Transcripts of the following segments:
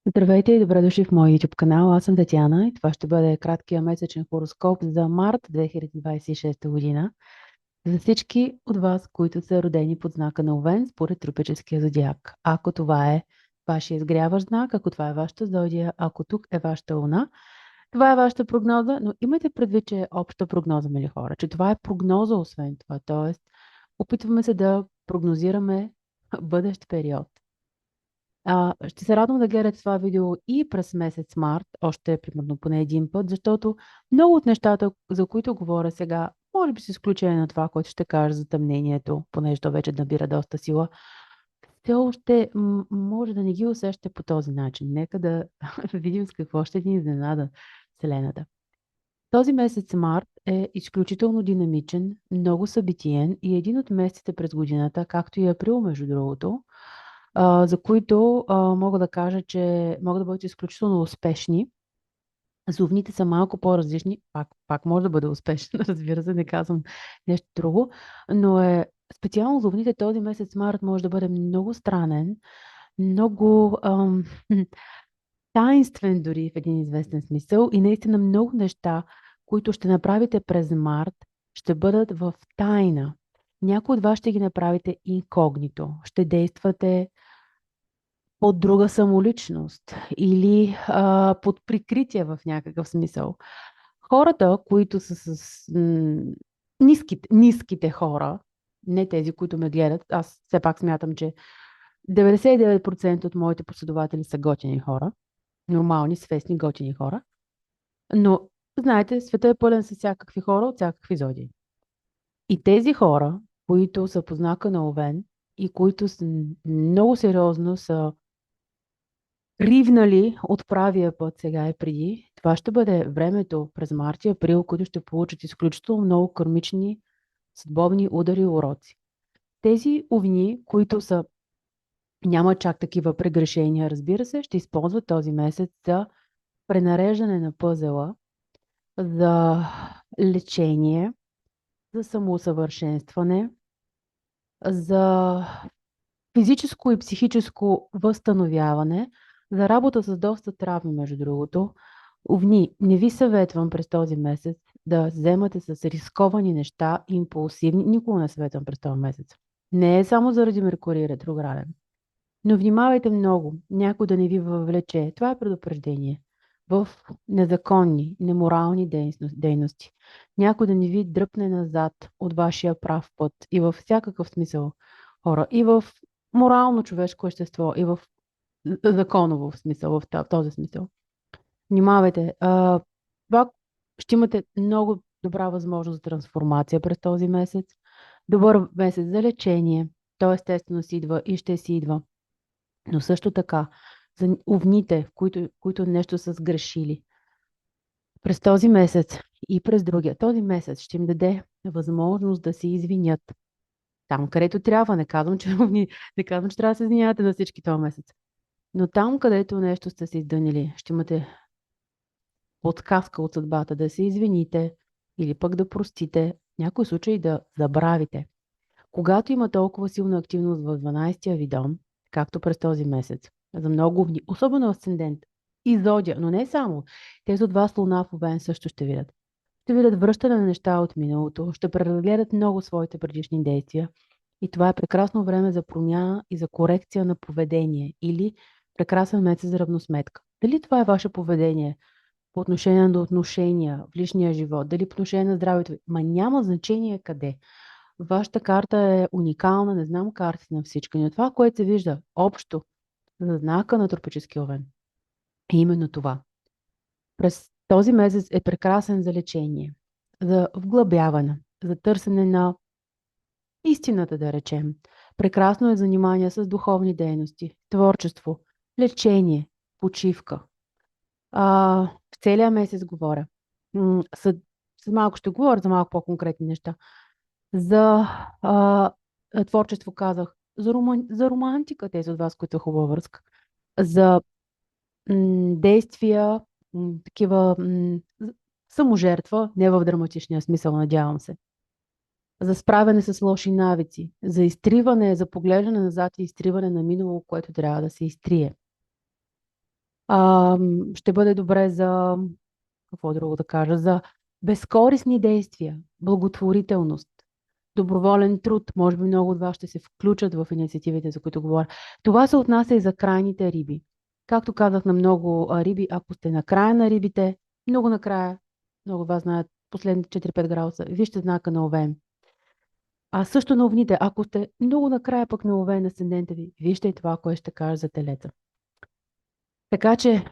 Здравейте и добре дошли в моя YouTube канал. Аз съм Татьяна и това ще бъде краткия месечен хороскоп за март 2026 година. За всички от вас, които са родени под знака на Овен според тропическия зодиак. Ако това е вашия изгряващ знак, ако това е вашата зодия, ако тук е вашата луна, това е вашата прогноза, но имайте предвид, че е обща прогноза, мили хора, че това е прогноза освен това. Тоест, опитваме се да прогнозираме бъдещ период. Ще се радвам да гледате това видео и през месец март, още примерно поне един път, защото много от нещата, за които говоря сега, може би с изключение на това, което ще кажа за тъмнението, понеже то вече набира доста сила, все още може да не ги усещате по този начин. Нека да видим с какво ще ни изненада Вселената. Този месец март е изключително динамичен, много събитиен и един от месеците през годината, както и април, между другото, за които мога да кажа, че могат да бъдат изключително успешни. Зовните са малко по-различни. Пак може да бъде успешен, разбира се, не казвам нещо друго, но специално зовните този месец март може да бъде много странен, много таинствен дори в един известен смисъл и наистина много неща, които ще направите през март, ще бъдат в тайна. Някои от вас ще ги направите инкогнито. Ще действате под друга самоличност или под прикритие в някакъв смисъл. Хората, които са с ниските хора, не тези, които ме гледат, аз все пак смятам, че 99% от моите последователи са готини хора, нормални, свестни, готини хора, но знаете, света е пълен с всякакви хора от всякакви зодии. И тези хора, които са по знака на Овен и които много сериозно са ривнали от правия път сега и преди, това ще бъде времето през март и април, които ще получат изключително много кърмични съдбовни удари и уроци. Тези овни, които няма чак такива прегрешения, разбира се, ще използват този месец за пренареждане на пъзела, за лечение, за самоусъвършенстване, за физическо и психическо възстановяване, за работа с доста травми, между другото. Овни, не ви съветвам през този месец да вземате с рисковани неща, импулсивни. Никога не съветвам през този месец. Не е само заради Меркурий ретрограден. Но внимавайте много, някой да не ви въвлече. Това е предупреждение. В незаконни, неморални дейности. Някой да не ви дръпне назад от вашия прав път и във всякакъв смисъл хора. И в морално човешко естество, и в законово смисъл, в този смисъл. Внимавайте. Това ще имате много добра възможност за трансформация през този месец. Добър месец за лечение. То естествено си идва и ще си идва. Но също така, за овните, които нещо са сгрешили. През този месец и през другия. Този месец ще им даде възможност да се извинят. Там, където трябва. Не казвам, че трябва да се извинявате на всички този месец. Но там, където нещо сте се издънили, ще имате подсказка от съдбата да се извините или пък да простите, в някои случаи да забравите. Когато има толкова силна активност в 12-я ви дом, както през този месец, за много дни, особено асцендент и зодия, но не само, тези от вас луна в Овен също ще видят. Ще видят връщане на неща от миналото, ще преразгледат много своите предишни действия и това е прекрасно време за промяна и за корекция на поведение или прекрасен месец за равносметка. Дали това е ваше поведение по отношение на отношения в личния живот, дали по отношение на здравето ви, ма няма значение къде. Вашата карта е уникална, не знам картите на всички, но това, което се вижда общо за знака на тропическия овен, е именно това. През този месец е прекрасен за лечение, за вглъбяване, за търсене на истината, да речем. Прекрасно е занимание с духовни дейности, творчество, лечение, почивка. В целия месец говоря. С малко ще говоря за малко по-конкретни неща. За творчество казах, за романтика, тези от вас, които е хубава връзка, за действия, такива саможертва, не в драматичния смисъл, надявам се, за справяне с лоши навици, за изтриване, за поглеждане назад и изтриване на минало, което трябва да се изтрие. Ще бъде добре за, какво друго да кажа, за безкорисни действия, благотворителност, доброволен труд. Може би много от вас ще се включат в инициативите, за които говоря. Това се отнася и за крайните риби. Както казах на много риби, ако сте на края на рибите, много накрая, много от вас знаят последните 4-5 градуса, вижте знака на Овен. А също на овните, ако сте много накрая пък на Овен асцендента ви, вижте и това, което ще кажа за телеца. Така че,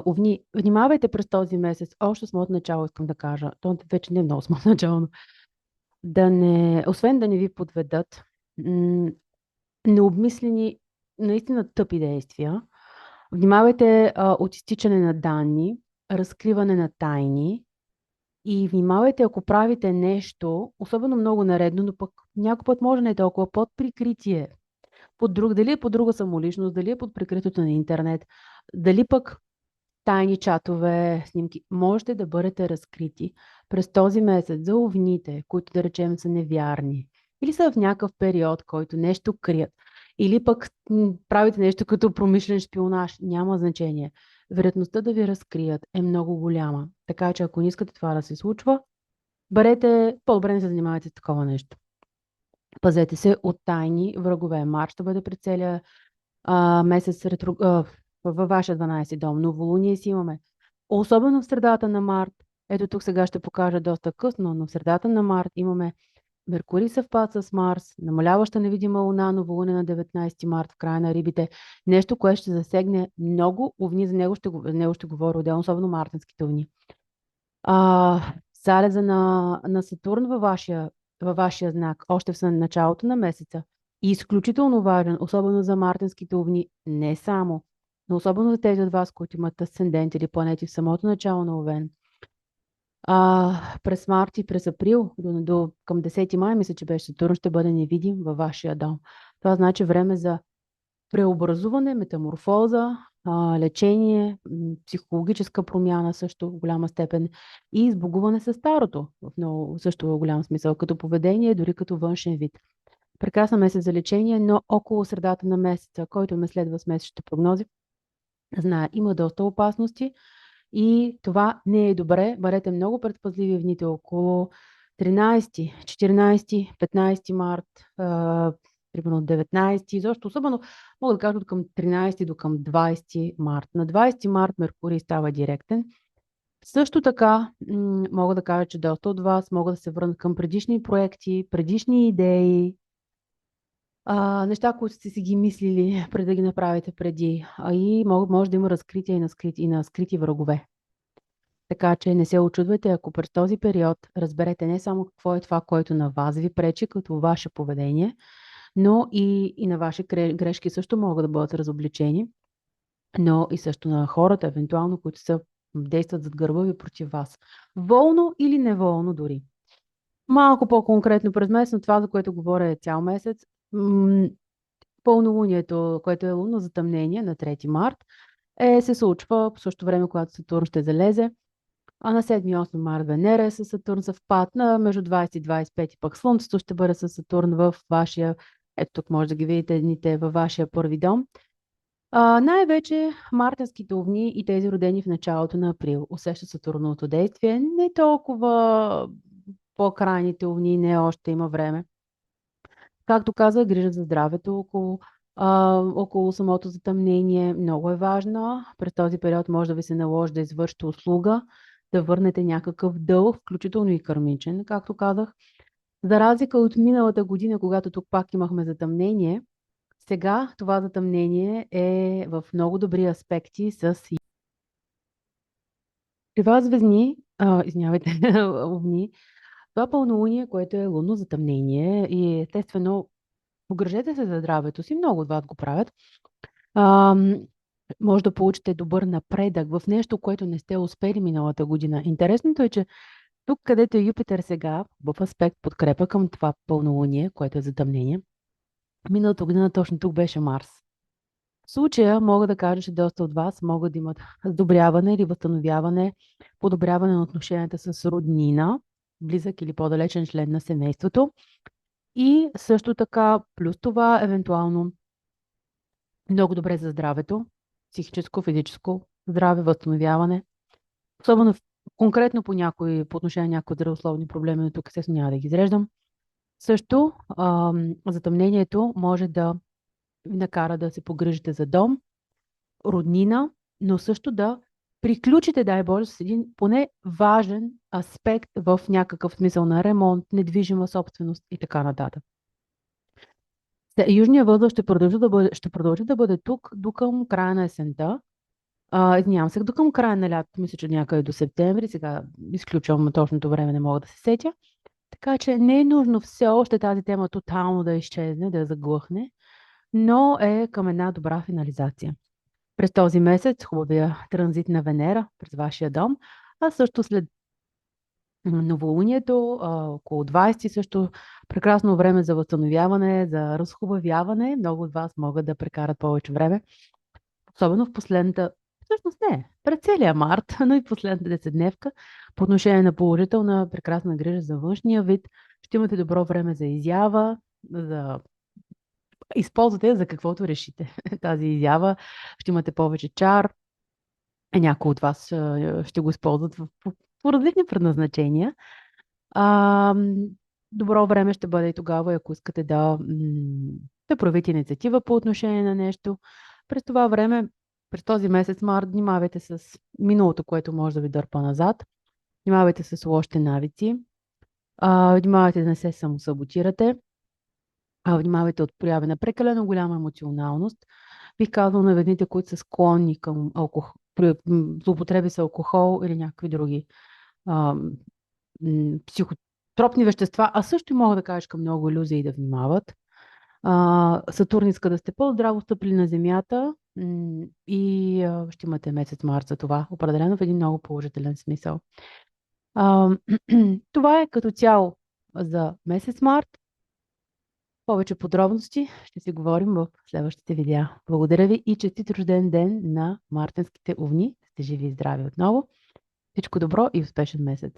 овни, внимавайте през този месец, още самото начало искам да кажа, то вече не е много самото начало, но да не, освен да не ви подведат, необмислени, наистина тъпи действия. Внимавайте от изтичане на данни, разкриване на тайни и внимавайте, ако правите нещо, особено много наредно, но пък някой път може не толкова, под прикритие. Дали е под друга самоличност, дали е под прикритието на интернет, дали пък тайни чатове, снимки, можете да бъдете разкрити през този месец за овните, които да речем са невярни, или са в някакъв период, който нещо крият, или пък правите нещо като промишлен шпионаж, няма значение. Вероятността да ви разкрият е много голяма. Така че ако не искате това да се случва, бъдете, по-добре не се занимавайте с такова нещо. Пазете се от тайни врагове. Март ще бъде пред целия месец във вашия 12 дом. Новолуние си имаме. Особено в средата на март. Ето тук сега ще покажа доста късно, но в средата на март имаме Меркурий съвпад с Марс, намаляваща невидима луна, новолуние на 19 март в края на рибите. Нещо, което ще засегне много овни, за него ще говоря отделно, особено мартинските овни. Залеза на Сатурн във вашия знак, още в началото на месеца. И изключително важен, особено за мартинските овни, не само, но особено за тези от вас, които имат асцендент или планети в самото начало на Овен. През март и през април, към 10 май, мисля, че беше Сатурн, ще бъде невидим във вашия дом. Това значи време за преобразуване, метаморфоза, лечение, психологическа промяна също в голяма степен и избогуване с старото, в много също голям смисъл, като поведение, дори като външен вид. Прекрасен месец за лечение, но около средата на месеца, който ме следва с месечните прогнози, знае, има доста опасности и това не е добре. Бъдете много предпазливи в дните около 13, 14, 15 март, примерно 19, защо особено мога да кажа от към 13 до към 20 март. На 20 март Меркурий става директен. Също така мога да кажа, че доста от вас могат да се върнат към предишни проекти, предишни идеи, неща, които сте си ги мислили преди да ги направите преди. И може да има разкритие и на скрити врагове. Така че не се очудвайте, ако през този период разберете не само какво е това, което на вас ви пречи като ваше поведение, но и на ваши грешки също могат да бъдат разобличени, но и също на хората, евентуално, които действат зад гърба ви против вас. Волно или неволно дори. Малко по-конкретно през месец, но това, за което говоря е цял месец. Пълнолунието, което е лунно затъмнение на 3 март, се случва по същото време, когато Сатурн ще залезе. А на 7 и 8 март Венера е с Сатурн съвпад, на между 20 и 25 пък Слънцето ще бъде с Сатурн в вашия, ето тук може да ги видите дните във вашия първи дом. Най-вече мартинските овни и тези родени в началото на април усещат Сатурновото действие. Не толкова по-крайните овни, не още има време. Както казах, грижа за здравето около самото затъмнение много е важна. През този период може да ви се наложи да извършите услуга, да върнете някакъв дълг, включително и кърмичен, както казах. За разлика от миналата година, когато тук пак имахме затъмнение, сега това затъмнение е в много добри аспекти с при вас везни, извинявайте, овни, това пълнолуние, което е лунно затъмнение и естествено погрежете се за здравето си, много от вас го правят. Може да получите добър напредък в нещо, което не сте успели миналата година. Интересното е, че тук, където е Юпитер сега, в аспект подкрепа към това пълнолуние, което е затъмнение, миналата година точно тук беше Марс. В случая мога да кажа, че доста от вас могат да имат сдобряване или възстановяване, подобряване на отношенията с роднина, близък или по-далечен член на семейството. И също така, плюс това, евентуално, много добре за здравето. психическо, физическо здраве, възстановяване, особено конкретно по отношение на някои здравословни проблеми, но тук естествено няма да ги изреждам. Също затъмнението може да ви накара да се погрижите за дом, роднина, но също да приключите, дай Боже, с един поне важен аспект в някакъв смисъл на ремонт, недвижима собственост и така нататък. Южния възел ще продължи да бъде тук до към края на есента. Извинявам се, до към края на лятото, мисля, че някъде до септември. Сега изключвам точното време, не мога да се сетя. Така че не е нужно все още тази тема тотално да изчезне, да заглъхне, но е към една добра финализация. През този месец хубавия транзит на Венера през вашия дом, а също след новолунието, около 20 също прекрасно време за възстановяване, за разхубавяване. Много от вас могат да прекарат повече време, особено в последната, всъщност не, през целия март, но и последната десетдневка, по отношение на положителна, прекрасна грижа за външния вид. Ще имате добро време за изява, за използвате за каквото решите. Тази изява ще имате повече чар. Някои от вас ще го използват по различни предназначения. А, добро време ще бъде и тогава, ако искате да проявите инициатива по отношение на нещо. През това време, през този месец март, внимавайте с миналото, което може да ви дърпа назад. Внимавайте с лошите навици. Внимавайте да не се самосаботирате. Внимавайте от прояви на прекалено голяма емоционалност. Бих казал на ведните, които са склонни към злоупотреби с алкохол или някакви други психотропни вещества, а също и мога да кажеш към много иллюзии да внимават. Сатурн иска да сте по-здраво стъпили на Земята и ще имате месец март за това, определено в един много положителен смисъл. Това е като цяло за месец март. Повече подробности ще си говорим в следващите видеа. Благодаря ви и честит рожден ден на мартенските овни. Сте живи и здрави отново. Всичко добро и успешен месец!